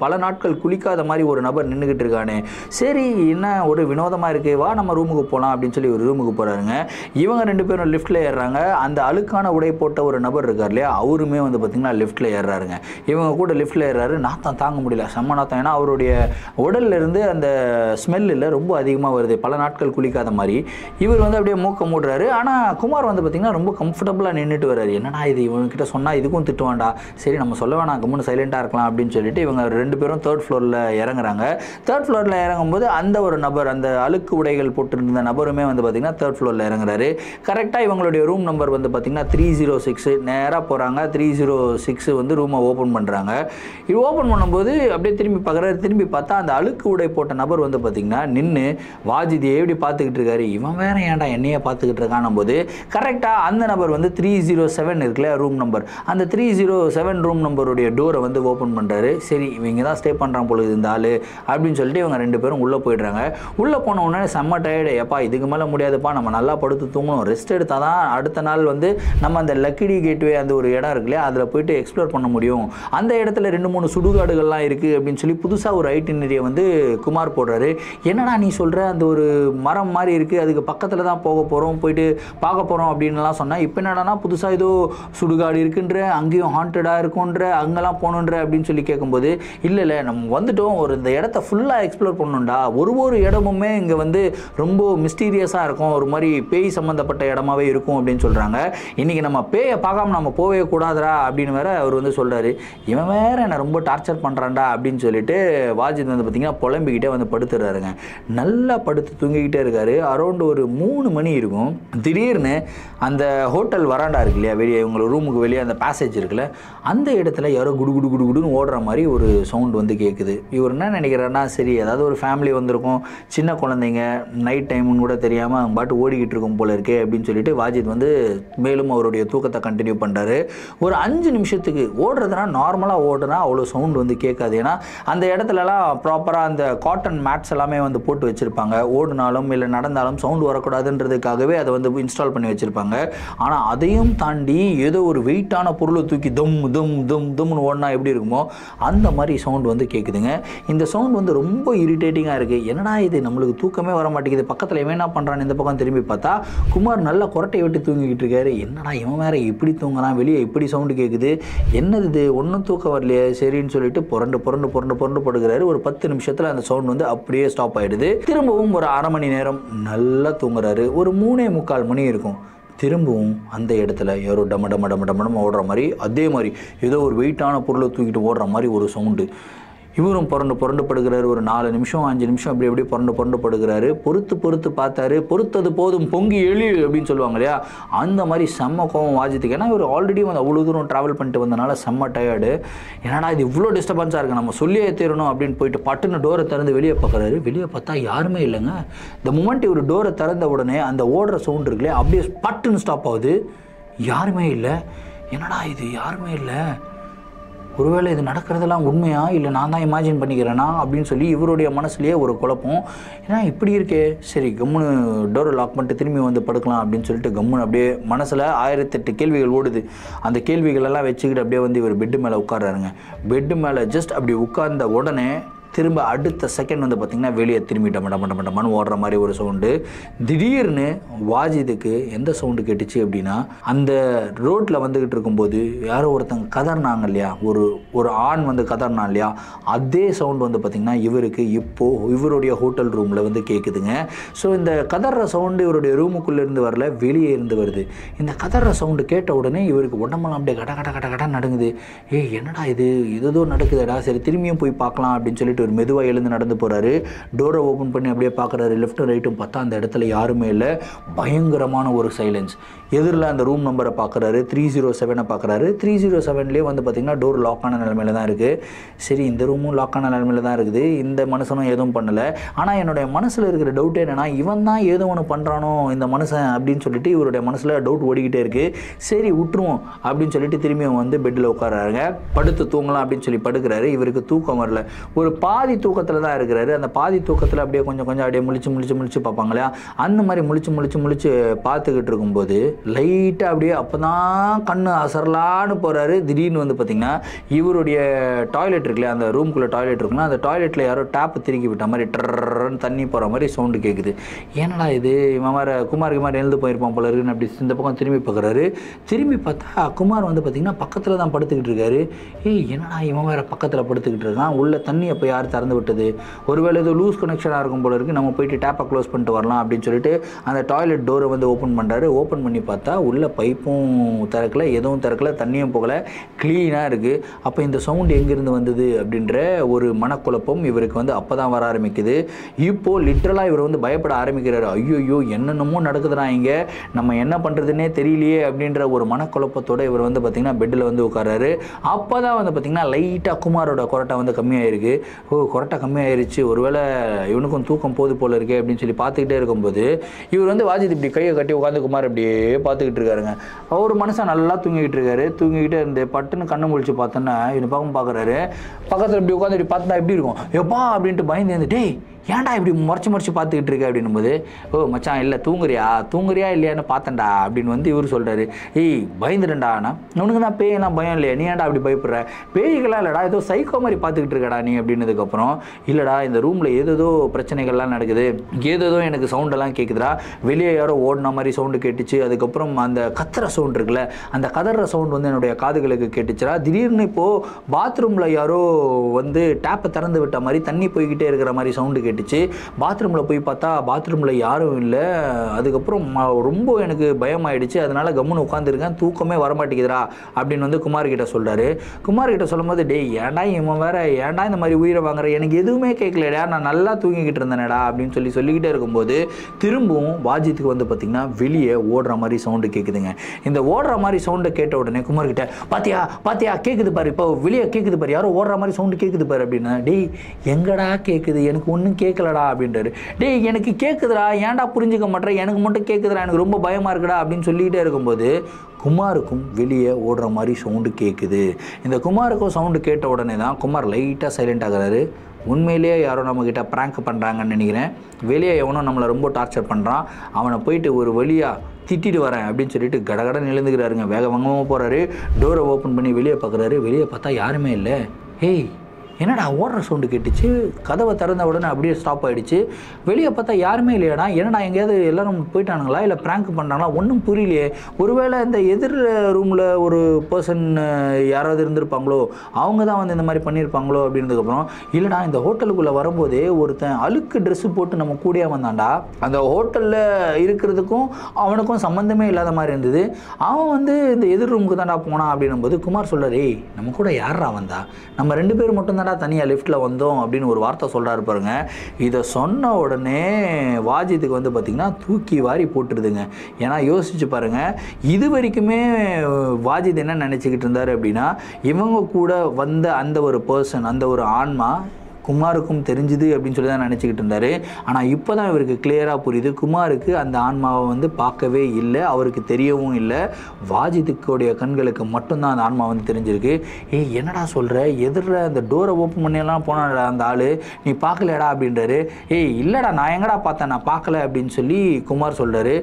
பல நாட்கள் குளிக்காத மாதிரி ஒரு நபர் நின்றுக்கிட்டு இருக்கானே, சரி என்ன ஒரு வினோதமாக இருக்குது, வா நம்ம ரூமுக்கு போகலாம் அப்படின்னு சொல்லி ஒரு ரூமுக்கு போகிறாருங்க. இவங்க 2 பேரும் லிஃப்ட்டில் ஏறுறாங்க. அந்த அழுக்கான உடை போட்ட ஒரு நபர் இருக்கார் இல்லையா, அவருமே வந்து பார்த்திங்கன்னா லிஃப்ட்டில் ஏறுறாருங்க. இவங்க கூட லிஃப்ட்டில் ஏறுறாரு. நாத்தம் தாங்க முடியல, செம்ம நாத்தம். ஏன்னா அவருடைய உடல்லேருந்து அந்த ஸ்மெல்லில் ரொம்ப அதிகமாக வருது, பல நாட்கள் குளிக்காத மாதிரி. இவர் வந்து அப்படியே மூக்க மூடுறாரு. ஆனால் குமார் வந்து பார்த்திங்கன்னா ரொம்ப கம்ஃபர்டபுளாக நின்றுட்டு வர்றாரு. என்னடா இது, இவங்ககிட்ட சொன்னால் இதுக்கும் திட்டுவாண்டா, சரி நம்ம சொல்ல வேணாம், கம்முன்னு சைலண்ட்டாக இருக்கலாம் அப்படின்னு சொல்லிட்டு இவங்க 2 பேரும் 3rd ஃப்ளோரில் இறங்குறாங்க. 3rd ஃப்ளோரில் இறங்கும்போது அந்த ஒரு நபர், அந்த அழுக்கு உடைகள் போட்டிருந்த நபருமே வந்து பார்த்திங்கன்னா 3rd ஃப்ளோரில் இறங்குறாரு. கரெக்டாக இவங்களுடைய ரூம் நம்பர் வந்து பார்த்திங்கன்னா 306. நேராக போகிறாங்க. 306 வந்து ரூமை ஓப்பன் பண்ணுறாங்க. இது ஓப்பன் பண்ணும்போது அப்படியே திரும்பி பார்க்குறாரு. திரும்பி பார்த்தா அந்த அழுக்கு உடை போட்ட நபர் வந்து பார்த்திங்கன்னா நின்று வாஜித் எப்படி பார்த்துக்கிட்டு இருக்காரு, இவன் வேற ஏன்டா என்னையே பார்த்துக்கிட்டு இருக்கான் போது கரெக்டாக அந்த நபர் வந்து 307 இருக்குல்ல ரூம் நம்பர், அந்த 307 ரூம் நம்பருடைய டோரை வந்து ஓப்பன் பண்ணுறாரு. சரி இவங்க தான் ஸ்டே பண்ணுறான் போல இந்த ஆள் அப்படின்னு சொல்லிட்டு இவங்க 2 பேரும் உள்ளே போயிடுறாங்க. உள்ளே போன உடனே செம்ம டயர்டு, எப்பா இதுக்கு மேலே முடியாதுப்பா, நம்ம நல்லா படுத்து தூங்கணும், ரெஸ்ட் எடுத்தால் தான் அடுத்த நாள் வந்து நம்ம அந்த லக்கிடி கேட்வே அந்த ஒரு இடம் இருக்குல்லையா, அதில் போயிட்டு எக்ஸ்ப்ளோர் பண்ண முடியும். அந்த இடத்துல 2-3 சுடுகாடுகள்லாம் இருக்குது அப்படின்னு சொல்லி புதுசாக ஒரு ஐட்டினரியை வந்து குமார் போடுறாரு. என்னடா நீ சொல்கிற, அந்த ஒரு மரம் மாதிரி இருக்குது, அதுக்கு பக்கத்தில் தான் போக போகிறோம், போயிட்டு பார்க்க போகிறோம் அப்படின்லாம் சொன்னால், இப்போ என்னடானா புதுசாக ஏதோ சுடுகாடு இருக்குன்ற, அங்கேயும் ஹாண்டடாக இருக்குன்ற, அங்கெல்லாம் போகணுன்ற அப்படின்னு சொல்லி கேட்கும்போது, இல்லை நம்ம வந்துட்டோம், ஒரு இந்த இடத்த ஃபுல்லாக எக்ஸ்ப்ளோர் பண்ணணும்டா, ஒரு இடமுமே இங்கே வந்து ரொம்ப மிஸ்டீரியஸாக இருக்கும், ஒரு மாதிரி பேய் சம்மந்தப்பட்ட இடமாவே இருக்கும் அப்படின்னு சொல்கிறாங்க. இன்றைக்கி நம்ம பேயை பார்க்காம நம்ம போவே கூடாதுரா அப்படின்னு வேற அவர் வந்து சொல்கிறாரு. இவன் வேற என்னை ரொம்ப டார்ச்சர் பண்ணுறான்டா அப்படின்னு சொல்லிட்டு வாஜித் வந்து பார்த்திங்கன்னா புலம்பிக்கிட்டே வந்து படுத்துறாருங்க. நல்லா படுத்து தூங்கிக்கிட்டே இருக்காரு. அரௌண்ட் ஒரு 3 மணி இருக்கும். திடீர்னு அந்த ஹோட்டல் வராண்டா இருக்கு இல்லையா, வெளியே இவங்க ரூமுக்கு வெளியே அந்த பேசேஜ் இருக்குல்ல, அந்த இடத்துல யாரோ குடு குடு குடு குடுன்னு ஓடுற மாதிரி ஒரு சவுண்ட் வந்து கேட்குது. இவர் என்ன நினைக்கிறாருன்னா, சரி ஏதாவது ஒரு ஃபேமிலி வந்திருக்கும், சின்ன குழந்தைங்க, நைட் டைமுன்னு கூட தெரியாமல் அவங்க பாட்டு ஓடிக்கிட்டு இருக்கும் போல இருக்கே அப்படின்னு சொல்லிட்டு வாஜித் வந்து மேலும் அவருடைய தூக்கத்தை கண்டினியூ பண்ணுறாரு. ஒரு 5 நிமிஷத்துக்கு ஓடுறதுனா நார்மலாக ஓடுனா அவ்வளோ சவுண்ட் வந்து கேட்காது. ஏன்னா அந்த இடத்துலலாம் ப்ராப்பராக அந்த காட்டன் மேட்ஸ் எல்லாமே வந்து போட்டு வச்சுருப்பாங்க. ஓடுனாலும் இல்லை நடந்தாலும் சவுண்ட் வரக்கூடாதுன்றதுக்காகவே அதை வந்து இன்ஸ்டால் பண்ணி வச்சுருப்பாங்க. ஆனால் அதையும் தாண்டி ஏதோ ஒரு வெயிட்டான பொருளை தூக்கி தம் தம் தம் தம்னு ஓடினா எப்படி இருக்குமோ அந்த மாதிரி சவுண்ட் வந்து கேட்குதுங்க. இந்த சவுண்ட் வந்து ரொம்ப இரிட்டேட்டிங்காக இருக்குது. என்னடா இது, நம்மளுக்கு தூக்கமே வர மாட்டேங்குது. பக்கத்தில் இவன் என்ன பண்ணுறான்னு இந்த பக்கம் திரும்பி பார்த்தா குமார் நல்லா கொரட்டையை விட்டு தூங்கிக்கிட்டு இருக்காரு. என்னடா இவன் வேற இப்படி தூங்குறான், வெளியே இப்படி சவுண்டு கேட்குது, என்னது இது, ஒன்றும் தூக்கம் வரலையே, சரின்னு சொல்லிட்டு புரண்டு புரண்டு புரண்டு புரண்டு படுக்கிறாரு. ஒரு 10 நிமிஷத்தில் அந்த சவுண்ட் வந்து அப்படியே ஸ்டாப் ஆகிடுது. திரும்பவும் ஒரு 1/2 மணி நேரம் நல்லா தூங்குறாரு. ஒரு 3:45 மணி இருக்கும். திரும்பவும் அந்த இடத்துல யாரோ டம டம டம டம டம ஓடுற மாதிரி, அதே மாதிரி ஏதோ ஒரு வெயிட்டான பொருளை தூக்கிட்டு ஓடுற மாதிரி ஒரு சவுண்டு. இவரும் புரண்டு படுகிறாரு. ஒரு 4 நிமிஷம் 5 நிமிஷம் அப்படி அப்படியே புரண்டு படுகிறாரு. பொறுத்து பார்த்தாரு. பொறுத்தது போதும் பொங்கி எழு அப்படின்னு சொல்லுவாங்க இல்லையா, அந்த மாதிரி செம்ம கோவம் வாஜித்துக்கு. ஏன்னா இவர் ஆல்ரெடி வந்து அவ்வளோ தூரம் ட்ராவல் பண்ணிட்டு வந்தனால செம்ம டயர்டு. ஏன்னா இது இவ்வளோ டிஸ்டர்பன்ஸாக இருக்குது, நம்ம சொல்லியே தீரணும் அப்படின்னு போயிட்டு பட்டுன்னு டோரை திறந்து வெளியே பார்க்குறாரு. வெளியே பார்த்தா யாருமே இல்லைங்க. இந்த மூமெண்ட் இவர் டோரை திறந்த உடனே அந்த ஓடுற சவுண்ட் இருக்குல்லையே அப்படியே பட்டுன்னு ஸ்டாப் ஆகுது. யாருமே இல்லை. என்னடா இது யாருமே இல்லை, ஒருவேளை இது நடக்கிறதெல்லாம் உண்மையா இல்லை நான் தான் இமேஜின் பண்ணிக்கிறேன்னா அப்படின்னு சொல்லி இவருடைய மனசுலேயே ஒரு குழப்பம். ஏன்னா இப்படி இருக்கே, சரி கம்முன்னு டோரை லாக் பண்ணிட்டு திரும்பி வந்து படுக்கலாம் அப்படின்னு சொல்லிட்டு கம்முன்னு அப்படியே மனசில் 1008 கேள்விகள் ஓடுது. அந்த கேள்விகளெல்லாம் வச்சுக்கிட்டு அப்படியே வந்து இவர் பெட்டு மேலே உட்கார்றாருங்க. பெட்டு மேலே ஜஸ்ட் அப்படி உட்கார்ந்த உடனே திரும்ப அடுத்த செகண்ட் வந்து பார்த்திங்கன்னா வெளியே திரும்பி டமன்னு ஓடுற மாதிரி ஒரு சவுண்டு. திடீர்னு வாஜிதுக்கு எந்த சவுண்டு கேட்டுச்சு அப்படின்னா, அந்த ரோட்டில் வந்துக்கிட்டு இருக்கும்போது யாரோ ஒருத்தங்க கதறினாங்க இல்லையா, ஒரு ஆண் வந்து கதறினா இல்லையா, அதே சவுண்டு வந்து பார்த்திங்கன்னா இவருக்கு இப்போது இவருடைய ஹோட்டல் ரூமில் வந்து கேட்குதுங்க. ஸோ இந்த கதற சவுண்டு இவருடைய ரூமுக்குள்ளேருந்து வரல, வெளியே இருந்து வருது. இந்த கதற சவுண்டு கேட்ட உடனே இவருக்கு உடம்பெல்லாம் அப்படியே கட நடுங்குது. என்னடா இது ஏதோ நடக்குதுடா, சரி திரும்பியும் போய் பார்க்கலாம் அப்படின்னு சொல்லிட்டு ஒரு மெதுவாக எழுந்து நடந்து போகிறாரு. டோரை ஓப்பன் பண்ணி அப்படியே பார்க்குறாரு. லெஃப்ட்டும் ரைட்டும் பார்த்தா அந்த இடத்துல யாருமே இல்லை. பயங்கரமான ஒரு சைலன்ஸ். எதிரில் அந்த ரூம் நம்பரை பார்க்குறாரு, 307 பார்க்குறாரு. 307லேயே வந்து பார்த்திங்கன்னா டோர் லாக்கான நிலைமையில தான் இருக்குது. சரி இந்த ரூமும் லாக்கான நிலைமையில தான் இருக்குது, இந்த மனுஷனும் எதுவும் பண்ணலை. ஆனால் என்னுடைய மனசில் இருக்கிற டவுட் என்னென்னா, இவன் தான் ஏதோ ஒன்று பண்ணுறானோ இந்த மனுஷன் அப்படின்னு சொல்லிட்டு இவருடைய மனசில் டவுட் ஓடிக்கிட்டே இருக்குது. சரி விட்டுருவோம் அப்படின்னு சொல்லிட்டு திரும்பியும் வந்து பெட்டில் உட்காராருங்க. படுத்து தூங்கலாம் அப்படின்னு சொல்லி படுக்கிறாரு. இவருக்கு தூக்கம் வரல. ஒரு பாதி தூக்கத்தில் தான் இருக்கிறாரு. அந்த பாதி தூக்கத்தில் அப்படியே கொஞ்சம் அப்படியே முழிச்சு பார்ப்பாங்க இல்லையா, அந்த மாதிரி முழிச்சு பார்த்துக்கிட்டு இருக்கும்போது லைட்டாக அப்படியே அப்போ தான் கண்ணு அசரலான்னு போகிறாரு. திடீர்னு வந்து பார்த்திங்கன்னா இவருடைய டாய்லெட் இருக்குல்லையா, அந்த ரூம்குள்ளே டாய்லெட் இருக்குன்னா அந்த டாய்லெட்டில் யாரோ டேப்பு திருக்கி விட்ட மாதிரி டர்ன்னு தண்ணி போகிற மாதிரி சவுண்டு கேட்குது. ஏன்னடா இது, இவன் வேறு குமாருக்கு மாதிரி எழுந்து போயிருப்பான் போல இருக்குன்னு அப்படி இந்த பக்கம் திரும்பி பார்க்குறாரு. திரும்பி பார்த்தா குமார் வந்து பார்த்திங்கன்னா பக்கத்தில் தான் படுத்துக்கிட்டு இருக்காரு. என்னடா இவன் வேறு பக்கத்தில் படுத்துக்கிட்டு இருக்கான், உள்ள தண்ணி அப்போ யார் திறந்து விட்டது, ஒருவேளை இது லூஸ் கனெக்ஷனாக இருக்கும் போல இருக்குது, நம்ம போயிட்டு டேப்பை க்ளோஸ் பண்ணிட்டு வரலாம் அப்படின்னு சொல்லிட்டு அந்த டாய்லெட் டோரை வந்து ஓப்பன் பண்ணுறாரு. ஓப்பன் பண்ணி பார்த்தா உள்ள பைப்பும் திறக்கலை, எதுவும் திறக்கலை, தண்ணியும் போகலை, க்ளீனாக இருக்குது. அப்போ இந்த சவுண்டு எங்கேருந்து வந்தது அப்படின்ற ஒரு மனக்குழப்பம் இவருக்கு வந்து அப்போ தான் வர ஆரம்பிக்குது. இப்போது லிட்ரலாக இவர் வந்து பயப்பட ஆரம்பிக்கிறாரு. ஐயோ என்னென்னமோ நடக்குதுடா இங்கே, நம்ம என்ன பண்ணுறதுன்னே தெரியலையே அப்படின்ற ஒரு மனக்குழப்பத்தோடு இவர் வந்து பார்த்திங்கன்னா பெட்டில் வந்து உட்காராரு. அப்போ தான் வந்து பார்த்திங்கன்னா லைட்டாக குமாரோட கொரட்டை வந்து கம்மியாயிருக்கு. கொரட்டை கம்மியாயிருச்சு, ஒருவேளை இவனுக்கும் தூக்கம் போது போல இருக்கே அப்படின்னு சொல்லி பார்த்துக்கிட்டே இருக்கும்போது இவர் வந்து வாஜித் இப்படி கையை கட்டி உட்காந்து குமார் அப்படியே பார்த்துக்கிட்டு இருக்காருங்க. அவர் மனுஷன் நல்லா தூங்கிக்கிட்டு இருக்காரு. தூங்கிக்கிட்டே இருந்து பட்டுன்னு கண்ணு முழிச்சு பார்த்தோன்னா இவனு பக்கம் பார்க்குறாரு. பக்கத்தில் இப்படி உட்காந்து இப்படி பார்த்தா எப்படி இருக்கும், எப்பா அப்படின்ட்டு பயந்து வந்துட்டே ஏன்டா இப்படி முறைச்சி பார்த்துக்கிட்டு இருக்க அப்படின்னும் போது, மச்சான் இல்லை தூங்குறியா இல்லையான்னு பார்த்தேன்டா அப்படின்னு வந்து இவர் சொல்கிறாரு. பயந்துட்டேன்டா, ஆனால் உனக்கு நான் பேயெல்லாம் பயம் இல்லையா, நீ ஏன்டா அப்படி பயப்படுற, பேய்களாம் இல்லைடா ஏதோ சைக்கோ மாதிரி பார்த்துக்கிட்டு இருக்கடா நீ அப்படின்னதுக்கப்புறம், இல்லைடா இந்த ரூமில் ஏதோ பிரச்சனைகள்லாம் நடக்குது, ஏதோ எனக்கு சவுண்டெல்லாம் கேட்குதுடா, வெளியே யாரோ ஓடின மாதிரி சவுண்டு கேட்டுச்சு, அதுக்கப்புறம் அந்த கத்துற சவுண்ட் இருக்குல்ல, அந்த கதற சவுண்ட் வந்து என்னுடைய காதுகளுக்கு கேட்டுச்சுடா, திடீர்னு இப்போது பாத்ரூமில் யாரோ வந்து டேப்பை திறந்து விட்ட மாதிரி தண்ணி போய்கிட்டே இருக்கிற மாதிரி சவுண்டு கேட்டுச்சு. பாத்ரூமில் போய் பார்த்தா பாத்ரூமில் யாரும் இல்லை. அதுக்கப்புறம் ரொம்ப எனக்கு பயமாயிடுச்சு, அதனால கம்முன்னு உட்காந்துருக்கேன், தூக்கமே வரமாட்டேங்குதுடா அப்படின்னு வந்து குமார்கிட்ட சொல்கிறாரு. குமார்கிட்ட சொல்லும்போது, ஏன்டா இவன் வேற ஏன்டா இந்த மாதிரி உயிரை வாங்குற, எனக்கு எதுவுமே கேட்கலடா, நான் நல்லா தூங்கிக்கிட்டு இருந்தேனடா அப்படின்னு சொல்லிக்கிட்டே இருக்கும்போது திரும்பவும் வாஜித்துக்கு வந்து பார்த்திங்கன்னா வெளியே ஓடுற மாதிரி சவுண்டு கேட்குதுங்க. இந்த ஓடுற மாதிரி சவுண்டை கேட்ட உடனே குமார்கிட்ட, பாத்தியா கேட்குது பாரு, இப்போ வெளியே கேட்குது பாரு, யாரோ ஓடுற மாதிரி சவுண்டு கேட்குது பாரு அப்படின்னா, எங்கடா கேட்குது, எனக்கு ஒன்றும் கேட்கலடா அப்படின்றாரு. எனக்கு கேட்குதுடா, ஏன்டா புரிஞ்சுக்க மாட்டேன், எனக்கு மட்டும் கேட்குதுடா, எனக்கு ரொம்ப பயமாக இருக்குடா அப்படின்னு சொல்லிக்கிட்டே இருக்கும்போது குமாருக்கும் வெளியே ஓடுற மாதிரி சவுண்டு கேட்குது. இந்த குமாருக்கும் சவுண்டு கேட்ட உடனே தான் குமார் லைட்டாக சைலண்ட் ஆகிறாரு. உண்மையிலேயே யாரோ நம்மக்கிட்ட ப்ராங்க் பண்ணுறாங்கன்னு நினைக்கிறேன், வெளியே எவனோ நம்மளை ரொம்ப டார்ச்சர் பண்ணுறான், அவனை போயிட்டு ஒரு வழியாக திட்டிட்டு வரேன் அப்படின்னு சொல்லிட்டு கடகடன்னு எழுந்துக்கிறாருங்க. வேகமாக போகிறாரு. டோரை ஓப்பன் பண்ணி வெளியே பார்க்குறாரு. வெளியே பார்த்தா யாருமே இல்லை. என்னடா ஓடுற சவுண்டு கேட்டுச்சு, கதவை திறந்த உடனே அப்படியே ஸ்டாப் ஆகிடுச்சு. வெளியே பார்த்தா யாருமே இல்லையாடா, என்னடா எங்கேயாவது எல்லோரும் போயிட்டானுங்களா இல்லை ப்ராங்க் பண்ணுறாங்களா, ஒன்றும் புரியலையே, ஒருவேளை இந்த எதிர் ரூமில் ஒரு பர்சன் யாராவது இருந்திருப்பாங்களோ, அவங்க தான் வந்து இந்த மாதிரி பண்ணியிருப்பாங்களோ அப்படின்றதுக்கப்புறம், இல்லைடா இந்த ஹோட்டலுக்குள்ளே வரும்போதே ஒருத்தன் அழுக்கு ட்ரெஸ்ஸு போட்டு நம்ம கூடயே வந்தான்டா, அந்த ஹோட்டலில் இருக்கிறதுக்கும் அவனுக்கும் சம்மந்தமே இல்லாத மாதிரி இருந்தது, அவன் வந்து இந்த எதிர் ரூமுக்கு தான்டா போனான் அப்படின்னும்போது குமார் சொல்கிறார், நம்ம கூட யாரா வந்தா, நம்ம 2 பேர் மட்டும் தான்டா தாண்டா தனியாக லிஃப்ட்டில் வந்தோம் அப்படின்னு ஒரு வார்த்தை சொல்கிறாரு பாருங்க. இதை சொன்ன உடனே வாஜித்துக்கு வந்து பார்த்திங்கன்னா தூக்கி வாரி போட்டுருதுங்க. ஏன்னா யோசிச்சு பாருங்கள், இது வரைக்குமே வாஜித் என்ன நினச்சிக்கிட்டு இருந்தார் அப்படின்னா, இவங்க கூட வந்த அந்த ஒரு பர்சன், அந்த ஒரு ஆன்மா குமாருக்கும் தெரிஞ்சுது அப்படின்னு சொல்லி தான் நினச்சிக்கிட்டு இருந்தார். ஆனால் இப்போ தான் இவருக்கு கிளியராக புரியுது, குமாருக்கு அந்த ஆன்மாவை வந்து பார்க்கவே இல்லை, அவருக்கு தெரியவும் இல்லை. வாஜித்துக்குடைய கண்களுக்கு மட்டும்தான் அந்த ஆன்மா வந்து தெரிஞ்சிருக்கு. என்னடா சொல்கிற, எதிர அந்த டோரை ஓப்பன் பண்ணியெல்லாம் போனாடா அந்த ஆள், நீ பார்க்கலடா அப்படின்றாரு. இல்லைடா நான் எங்கடா பார்த்தேன், நான் பார்க்கல அப்படின்னு சொல்லி குமார் சொல்கிறாரு.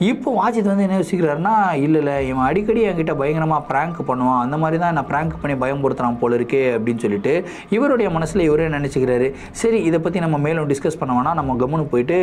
இப்போ வாஜித் வந்து என்ன யோசிக்கிறாருன்னா, இல்லை இவன் அடிக்கடி என்கிட்ட பயங்கரமாக ப்ராங்க் பண்ணுவான், அந்த மாதிரி தான் நான் ப்ராங்க் பண்ணி பயம்படுத்துகிறான் போல இருக்கே அப்படின்னு சொல்லிட்டு இவருடைய மனசில் இவரே நினச்சிக்கிறாரு. சரி, இதை பற்றி நம்ம மேலும் டிஸ்கஸ் பண்ண வேணாம், நம்ம கம்முன்னு போயிட்டு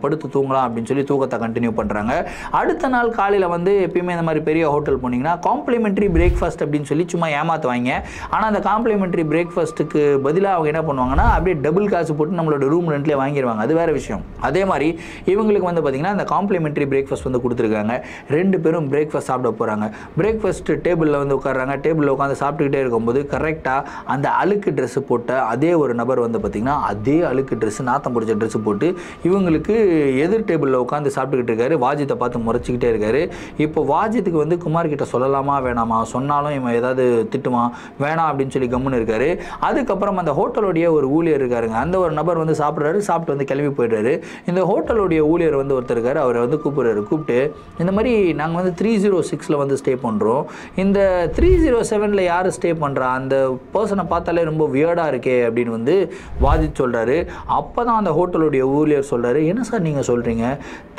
படுத்து தூங்கலாம் அப்படின்னு சொல்லி தூக்கத்தை கண்டினியூ பண்ணுறாங்க. அடுத்த நாள் காலையில் வந்து எப்பயுமே இந்த மாதிரி பெரிய ஹோட்டல் போனீங்கன்னா காம்ப்ளிமெண்ட்ரி பிரேக்ஃபாஸ்ட் அப்படின்னு சொல்லி சும்மா ஏமாற்றுவாங்க. ஆனால் அந்த காம்ப்ளிமெண்ட்ரி பிரேக்ஃபாஸ்ட்டுக்கு பதிலாக அவங்க என்ன பண்ணுவாங்கன்னா, அப்படியே டபுள் காசு போட்டு நம்மளோட ரூம் ரெண்ட்லேயே வாங்கிடுவாங்க. அது வேறு விஷயம். அதே மாதிரி இவங்களுக்கு வந்து பார்த்திங்கன்னா அந்த காம்ப்ளிமெண்ட்ரி பிரேக்ஃபாஸ்ட் வந்து கொடுத்துருக்காங்க. 2 பேரும் பிரேக்ஃபாஸ்ட் சாப்பிட போகிறாங்க. பிரேக்ஃபாஸ்ட் டேபிளில் வந்து உட்காடுறாங்க. டேபிளில் உட்காந்து சாப்பிட்டுக்கிட்டே இருக்கும்போது கரெக்டாக அந்த அழுக்கு ட்ரெஸ்ஸு போட்ட அதே ஒரு நபர் வந்து பார்த்திங்கன்னா அதே அழுக்கு ட்ரெஸ்ஸு, நாத்தம் பிடிச்ச ட்ரெஸ்ஸு போட்டு இவங்களுக்கு எதிர் டேபிளில் உட்காந்து சாப்பிட்டுக்கிட்டு இருக்காரு. வாஜித்தை பார்த்து முறைச்சிக்கிட்டே இருக்காரு. இப்போ வாஜித்துக்கு வந்து குமார் கிட்ட சொல்லலாமா வேணாமா, சொன்னாலும் இவன் ஏதாவது திட்டுவான், வேணாம் அப்படின்னு சொல்லி கம்முன்னு இருக்காரு. அதுக்கப்புறம் அந்த ஹோட்டலுடைய ஒரு ஊழியர் இருக்காருங்க, அந்த ஒரு நபர் வந்து சாப்பிட்றாரு. சாப்பிட்டு வந்து கிளம்பி போயிடுறாரு. இந்த ஹோட்டலுடைய ஊழியர் வந்து ஒருத்தர் இருக்காரு, அவரை வந்து கூப்பிட்றாரு. கூப்பிட்டு இந்த மாதிரி நாங்கள் வந்து 306 வந்து ஸ்டே பண்ணுறோம், இந்த 307 யார் ஸ்டே பண்ணுறா, அந்த பர்சனை பார்த்தாலே ரொம்ப வியர்டாக இருக்கே அப்படின்னு வந்து வாஜித் சொல்கிறாரு. அப்போ தான் அந்த ஹோட்டலுடைய ஊழியர் சொல்கிறாரு, என்ன சார் நீங்கள் சொல்கிறீங்க,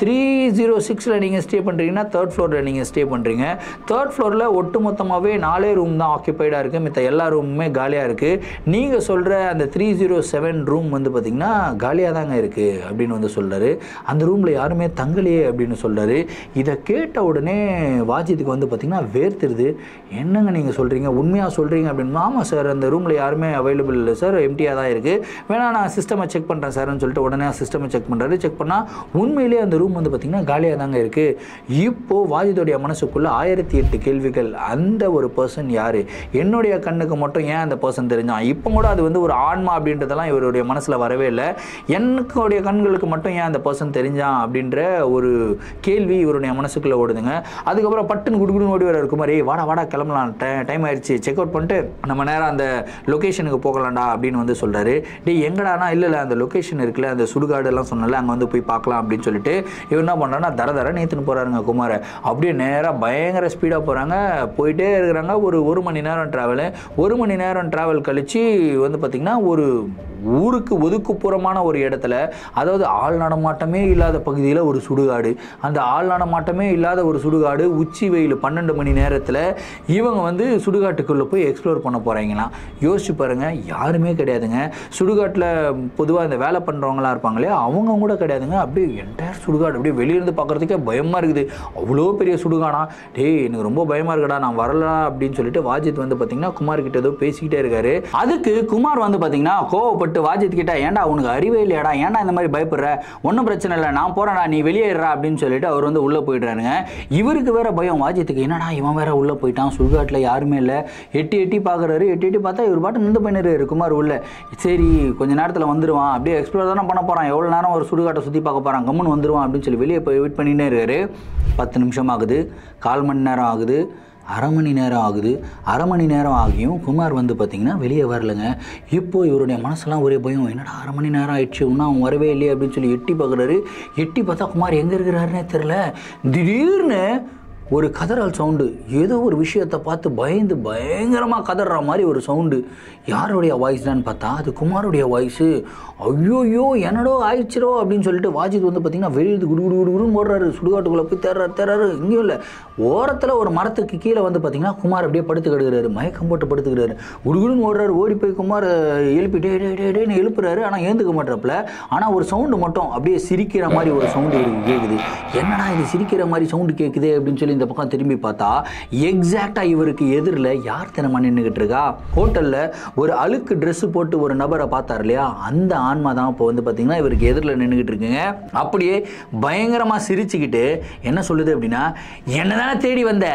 306 நீங்கள் ஸ்டே பண்ணுறீங்கன்னா 3rd ஃப்ளோரில் நீங்கள் ஸ்டே பண்ணுறீங்க, 3rd ஃப்ளோரில் ஒட்டு மொத்தமாகவே 4 ரூம் தான் ஆக்கியபைடாக இருக்குது, மித்த எல்லா ரூமுமே காலியாக இருக்குது, நீங்கள் சொல்கிற அந்த 307 ரூம் வந்து பார்த்திங்கன்னா காலியாக தாங்க இருக்குது அப்படின்னு வந்து சொல்கிறாரு. அந்த ரூமில் யாருமே தங்கலையே அப்படின்னு சொல்கிறாரு. இதை கேட்ட உடனே வாஜித்துக்கு வந்து பார்த்திங்கன்னா வேர்த்துருது. என்னங்க நீங்கள் சொல்கிறீங்க, உண்மையாக சொல்கிறீங்க அப்படின்னு. ஆமாம் சார், அந்த ரூமில் யாருமே அவைலபிள் இல்லை சார், எம்டியாக தான் இருக்குது, வேணா நான் சிஸ்டமை செக் பண்ணுறேன் சார்னு சொல்லிட்டு உடனே சிஸ்டமை செக் பண்ணுறாரு. செக் பண்ணால் உண்மையிலேயே அந்த ரூம் வந்து பார்த்திங்கன்னா காலியாக தாங்க இருக்குது. இப்போது வாஜித்துடைய மனசுக்குள்ளே 1008 கேள்விகள். அந்த ஒரு பர்சன் யார், என்னுடைய கண்ணுக்கு மட்டும் ஏன் அந்த பர்சன் தெரிஞ்சான், இப்போ கூட அது வந்து ஒரு ஆன்மா அப்படின்றதெல்லாம் இவருடைய மனசில் வரவே இல்லை, என்னுடைய கண்களுக்கு மட்டும் ஏன் அந்த பர்சன் தெரிஞ்சான் அப்படின்ற ஒரு கேள்வி இவருடைய மனசுக்குள்ளே ஓடுதுங்க. அதுக்கப்புறம் பட்டுன்னு குடுகுடுன்னு ஓடி வர இருக்குமாரி, வாடா வாடா கிளம்பலாம், டைம் ஆயிடுச்சு, செக் அவுட் பண்ணிட்டு நம்ம நேரம் அந்த லொக்கேஷனுக்கு போகலாம்டா அப்படின்னு வந்து சொல்கிறாரு. எங்கடானா, இல்லை அந்த லொக்கேஷன் இருக்குல்ல, அந்த சுடுகாடு எல்லாம் சொன்னல, அங்கே வந்து போய் பார்க்கலாம் அப்படின்னு சொல்லிட்டு இவர் என்ன பண்ணுறான்னா தர நேற்றுன்னு போகிறாருங்க குமாரை. அப்படியே நேராக பயங்கர ஸ்பீடாக போகிறாங்க, போயிட்டே இருக்கிறாங்க. ஒரு மணி நேரம் ட்ராவலு. 1 மணி நேரம் ட்ராவல் கழித்து வந்து பார்த்திங்கன்னா ஒரு ஊருக்கு ஒதுக்குப்புறமான ஒரு இடத்துல, அதாவது ஆள் நடமாட்டமே இல்லாத பகுதியில் ஒரு சுடுகாடு. அந்த ஆள் நடமாட்டமே இல்லாத ஒரு சுடுகாடு, உச்சி வெயில் 12 மணி நேரத்தில் இவங்க வந்து சுடுகாட்டுக்குள்ளே போய் எக்ஸ்ப்ளோர் பண்ண போகிறாங்களாம். யோசிச்சு பாருங்கள், யாருமே கிடையாதுங்க சுடுகாட்டில். பொதுவாக இந்த வேலை பண்ணுறவங்களாம் இருப்பாங்களே, அவங்க கூட கிடையாதுங்க. அப்படியே என்டையர் சுடுகாடு அப்படியே வெளியிருந்து பார்க்குறதுக்கே பயமாக இருக்குது. அவ்வளோ பெரிய சுடுகாடா. எனக்கு ரொம்ப பயமாக இருக்குடா, நான் வரலாம் அப்படின்னு சொல்லிட்டு வாஜித் வந்து பார்த்திங்கன்னா குமார் கிட்ட ஏதோ பேசிக்கிட்டே இருக்காரு. அதுக்கு குமார் வந்து பார்த்திங்கன்னா கோவப்பட்டு வாஜித் கிட்ட, ஏன்டா உனக்கு அறிவே இல்லையாடா, ஏன்டா இந்த மாதிரி பயப்படுற, ஒன்றும் பிரச்சனை இல்லை, நான் போகிறேன்டா, நீ வெளியேறா அப்படின்னு சொல்லிட்டு அவர் வந்து உள்ளே போயிடுறாருங்க. இவருக்கு வேற பயம் வாஜித்துக்கு, என்னடா இவன் வேற உள்ளே போயிட்டான், சுடுகாட்டில் யாருமே இல்லை, எட்டி பார்க்குறாரு. எட்டி பார்த்தா இவர் பாட்டு நின்று பண்ணிடுறாரு குமார் உள்ள. சரி கொஞ்ச நேரத்தில் வந்துடுவான், அப்படியே எக்ஸ்ப்ளோர் தானே பண்ண போகிறான், எவ்வளோ நேரம் ஒரு சுடுகாட்டை சுற்றி பார்க்க போகிறான், கம்முன்னு வந்துடுவான் அப்படின்னு சொல்லி வெளியே போய் வெயிட் பண்ணிட்டே இருக்காரு. 10 நிமிஷம் ஆகுது, 1/4 மணி நேரம் ஆகுது, 1/2 மணி நேரம் ஆகுது. 1/2 மணி நேரம் ஆகியும் குமார் வந்து பார்த்திங்கன்னா வெளியே வரலைங்க. இப்போது இவருடைய மனசெல்லாம் ஒரே பயம், என்னடா 1/2 மணி நேரம் ஆயிடுச்சு இன்னும் அவன் வரவே இல்லையே அப்படின்னு சொல்லி எட்டி பார்க்குறாரு. எட்டி பார்த்தா குமார் எங்கே இருக்கிறாருன்னே தெரில. திடீர்னு ஒரு கதறல் சவுண்டு, ஏதோ ஒரு விஷயத்தை பார்த்து பயந்து பயங்கரமாக கதற மாதிரி ஒரு சவுண்டு. யாருடைய வாய்ஸ் தான் பார்த்தா அது குமாருடைய வாய்ஸு. ஐயோயோ என்னடோ ஆயிடுச்சிரோ அப்படின்னு சொல்லிட்டு வாஜித் வந்து பார்த்திங்கன்னா வெளியே குடுகுடுன்னு ஓடுறாரு. சுடுகாட்டுக்குள்ளே போய் தேர்றாரு. இங்கேயும் இல்லை, ஓரத்தில் ஒரு மரத்துக்கு கீழே வந்து பார்த்திங்கன்னா குமார் அப்படியே படுத்து கிடுக்கிறாரு, மயக்கம் போட்டு படுத்துக்கிறாரு. குடுகுடுன்னு ஓடுறாரு. ஓடி போய் குமார் எழுப்பி டேன்னு எழுப்புறாரு. ஆனால் ஏந்துக்க மாட்டேறப்பில். ஆனால் ஒரு சவுண்டு மட்டும் அப்படியே சிரிக்கிற மாதிரி ஒரு சவுண்டு கேட்குது. என்னடா இது சிரிக்கிற மாதிரி சவுண்டு கேட்குது அப்படின்னு சொல்லி சொல்லி இந்த பக்கம் திரும்பி பார்த்தா எக்ஸாக்டாக இவருக்கு எதிரில் யார் தினமா நின்றுக்கிட்டு இருக்கா? ஹோட்டலில் ஒரு அழுக்கு ட்ரெஸ்ஸு போட்டு ஒரு நபரை பார்த்தார் இல்லையா, அந்த ஆன்மா தான் இப்போ வந்து பார்த்தீங்கன்னா இவருக்கு எதிரில் நின்றுக்கிட்டு இருக்குங்க. அப்படியே பயங்கரமாக சிரிச்சுக்கிட்டு என்ன சொல்லுது அப்படின்னா, என்ன தானே தேடி வந்த,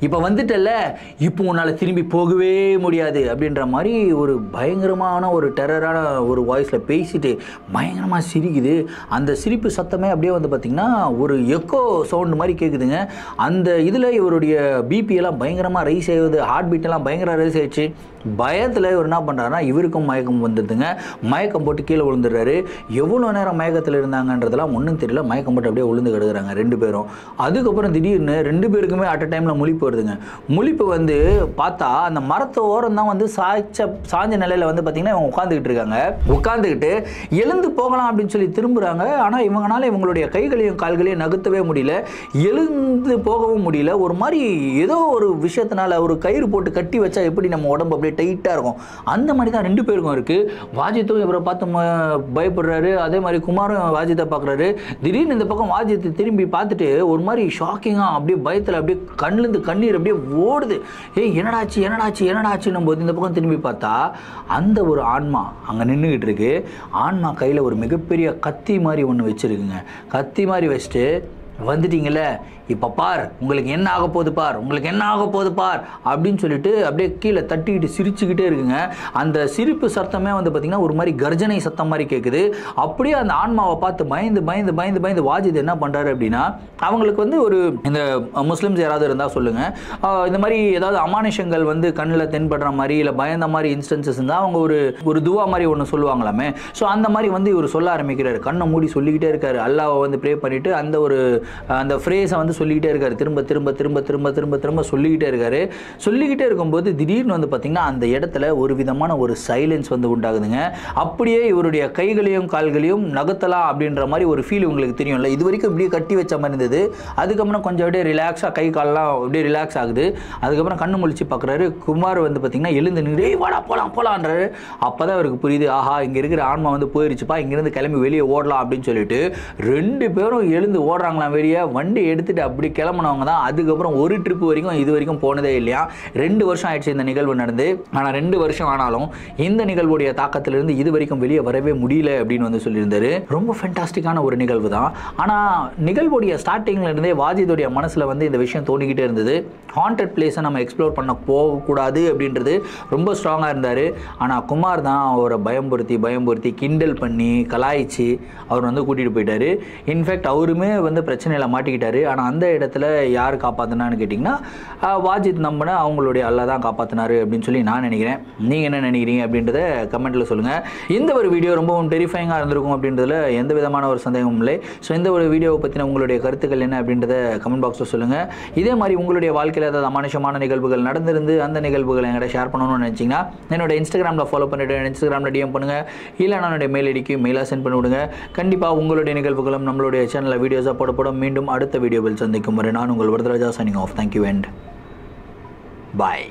இப்போ வந்துட்டல்ல, இப்போ உன்னால் திரும்பி போகவே முடியாது அப்படின்ற மாதிரி ஒரு பயங்கரமான ஒரு டெரரான ஒரு வாய்ஸில் பேசிட்டு பயங்கரமாக சிரிக்குது. அந்த சிரிப்பு சத்தமே அப்படியே வந்து பார்த்திங்கன்னா ஒரு எக்கோ சவுண்டு மாதிரி கேட்குதுங்க. அந்த இதில் இவருடைய பிபியெல்லாம் பயங்கரமாக ரைஸ் ஆகுது, ஹார்ட் பீட்டெல்லாம் பயங்கர ரைஸ் ஆகிடுச்சு. பயத்தில் இவர் என்ன பண்ணுறாருன்னா இவருக்கும் மயக்கம் வந்துடுதுங்க. மயக்கம் போட்டு கீழே விழுந்துடுறாரு. எவ்வளோ நேரம் மயக்கத்தில் இருந்தாங்கன்றதெல்லாம் ஒன்றும் தெரியல. மயக்கம் போட்டு அப்படியே விழுந்து கிடக்குறாங்க 2 பேரும். அதுக்கப்புறம் திடீர்னு 2 பேருக்குமே அட் அ டைமில் முழிப்பு வருதுங்க. முழிப்பு வந்து பார்த்தா அந்த மரத்து ஓரம் தான் வந்து சாஞ்ச நிலையில் வந்து பார்த்திங்கன்னா இவங்க உட்காந்துக்கிட்டு இருக்காங்க. உட்காந்துக்கிட்டு எழுந்து போகலாம் அப்படின்னு சொல்லி திரும்புகிறாங்க. ஆனால் இவங்களால இவங்களுடைய கைகளையும் கால்களையும் நகர்த்தவே முடியல, எழுந்து போகவும் முடியல. ஒரு மாதிரி ஏதோ ஒரு விஷயத்தினால ஒரு கயிறு போட்டு கட்டி வச்சா எப்படி நம்ம உடம்பு அப்படியே டைட்டாக இருக்கும், அந்த மாதிரி தான் 2 பேருக்கும் இருக்குது. வாஜித்தும் இவரை பார்த்து பயப்படுறாரு. அதே மாதிரி குமாரும் வாஜித்தை பார்க்குறாரு. திடீர்னு இந்த பக்கம் வாஜித்தை திரும்பி பார்த்துட்டு ஒரு மாதிரி ஷாக்கிங்காக அப்படியே பயத்தில் அப்படியே கண்ணிலேருந்து கண்ணீர் அப்படியே ஓடுது. என்னடாச்சுன்னும் போது இந்த பக்கம் திரும்பி பார்த்தா அந்த ஒரு ஆன்மா அங்கே நின்றுக்கிட்டு இருக்கு. ஆன்மா கையில் ஒரு மிகப்பெரிய கத்தி மாதிரி ஒன்று வச்சுருக்குங்க. கத்தி மாதிரி வச்சுட்டு, வந்துட்டீங்கல்ல, இப்போ பார் உங்களுக்கு என்ன ஆக போகுது பார், உங்களுக்கு என்ன ஆக போகுது பார் அப்படின்னு சொல்லிட்டு அப்படியே கீழே தட்டிக்கிட்டு சிரிச்சுக்கிட்டே இருக்குங்க. அந்த சிரிப்பு சத்தமே வந்து பார்த்திங்கன்னா ஒரு மாதிரி கர்ஜனை சத்தம் மாதிரி கேட்குது. அப்படியே அந்த ஆன்மாவை பார்த்து பயந்து பயந்து பயந்து பயந்து வாஜித் என்ன பண்ணுறாரு அப்படின்னா, அவங்களுக்கு வந்து ஒரு இந்த முஸ்லிம்ஸ் யாராவது இருந்தால் சொல்லுங்கள், இந்த மாதிரி ஏதாவது அமானுஷங்கள் வந்து கண்ணில் தென்படுற மாதிரி இல்லை பயந்த மாதிரி இன்ஸ்டன்சஸ் இருந்தால் அவங்க ஒரு துவா மாதிரி ஒன்று சொல்லுவாங்களாமே. ஸோ அந்த மாதிரி வந்து இவர் சொல்ல ஆரம்பிக்கிறாரு. கண்ணை மூடி சொல்லிக்கிட்டே இருக்காரு. அல்லாஹ்வை வந்து ப்ரே பண்ணிவிட்டு அந்த ஃப்ரேஸை வந்து சொல்லிக்கிட்டே இருக்காரு. திரும்ப திரும்ப திரும்ப திரும்ப திரும்ப திரும்ப சொல்லிக்கிட்டே இருக்காரு. சொல்லிக்கிட்டே இருக்கும்போது திடீர்னு வந்து பார்த்திங்கன்னா அந்த இடத்துல ஒரு விதமான ஒரு சைலன்ஸ் வந்து உண்டாகுதுங்க. அப்படியே இவருடைய கைகளையும் கால்களையும் நகர்த்தலாம் அப்படின்ற மாதிரி ஒரு ஃபீல் உங்களுக்கு தெரியும்ல. இது வரைக்கும் இப்படியே கட்டி வச்ச மாதிரி இருந்தது. அதுக்கப்புறம் கொஞ்சம் அப்படியே ரிலாக்ஸாக கை காலெலாம் அப்படியே ரிலாக்ஸ் ஆகுது. அதுக்கப்புறம் கண்ணு முழிச்சு பார்க்குறாரு. குமார் வந்து பார்த்திங்கன்னா எழுந்து நின்று வாடா போகலான்றாரு. அப்போ தான் அவருக்கு புரியுது, ஆஹா இங்கே இருக்கிற ஆன்மா வந்து போயிருச்சுப்பா, இங்கேருந்து கிளம்பி வெளியே ஓடலாம் அப்படின்னு சொல்லிட்டு 2 பேரும் எழுந்து ஓடுறாங்களாம் வெளியே. வண்டி எடுத்துகிட்டு அப்படி கிளம்புனவங்க தான் அதுக்கப்புறம் ஒரு ட்ரிப் வரைக்கும் இது வரைக்கும் போனதே இல்லையா. 2 வருஷம் ஆயிடுச்சு இந்த நிகழ்வு நடந்து. ஆனால் 2 வருஷம் ஆனாலும் இந்த நிகழ்வுடைய தாக்கத்திலிருந்து இது வரைக்கும் வெளியே வரவே முடியல அப்படின்னு வந்து சொல்லியிருந்தாரு. ரொம்ப ஃபென்டாஸ்டிக்கான ஒரு நிகழ்வு தான். ஆனால் நிகழ்வுடைய ஸ்டார்டிங்ல இருந்தே வாஜிதுடைய மனசில் வந்து இந்த விஷயம் தோணிக்கிட்டே இருந்தது. ஹாண்டட் பிளேஸை நம்ம எக்ஸ்ப்ளோர் பண்ண போகக்கூடாது அப்படின்றது ரொம்ப ஸ்ட்ராங்காக இருந்தார். ஆனால் குமார் தான் அவரை பயம்படுத்தி கிண்டல் பண்ணி கலாய்ச்சி அவர் வந்து கூட்டிகிட்டு போயிட்டார். இன்ஃபேக்ட் அவருமே வந்து பிரச்சனையில் மாட்டிக்கிட்டாரு. ஆனால் அந்த இடத்துல யார் காப்பாற்றினான்னு கேட்டிங்கன்னா வாஜித் நம்பின அவங்களுடைய அல்லா தான் காப்பாற்றினாரு அப்படின்னு சொல்லி நான் நினைக்கிறேன். நீங்கள் என்ன நினைக்கிறீங்க அப்படின்றத கமெண்ட்டில் சொல்லுங்கள். இந்த ஒரு வீடியோ ரொம்பவும் டெரிஃபைங்காக இருந்திருக்கும் அப்படின்றதுல எந்த விதமான ஒரு சந்தேகமும் இல்லை. ஸோ இந்த ஒரு வீடியோவை பற்றின உங்களுடைய கருத்துக்கள் என்ன அப்படின்றத கமெண்ட் பாக்ஸில் சொல்லுங்கள். இதே மாதிரி உங்களுடைய வாழ்க்கையில் ஏதாவது அமானுஷமான நிகழ்வுகள் நடந்திருந்து அந்த நிகழ்வுகளை என்கிட்ட ஷேர் பண்ணணும்னு நினச்சிங்கன்னா என்னோட இன்ஸ்டாகிராமில் ஃபாலோ பண்ணிவிட்டு இன்ஸ்டாகிராமில் டிஎம் பண்ணுங்கள். இல்லை என்னுடைய மெயில் ஐடிக்கு மெயிலாக சென்ட் பண்ணி விடுங்க. கண்டிப்பாக உங்களுடைய நிகழ்வுகளும் நம்மளுடைய சேனலில் வீடியோஸாக போடப்படும். மீண்டும் அடுத்த வீடியோவில் சந்திக்கும் வரை நான் உங்கள் Varadaraja signing off. Thank you and bye.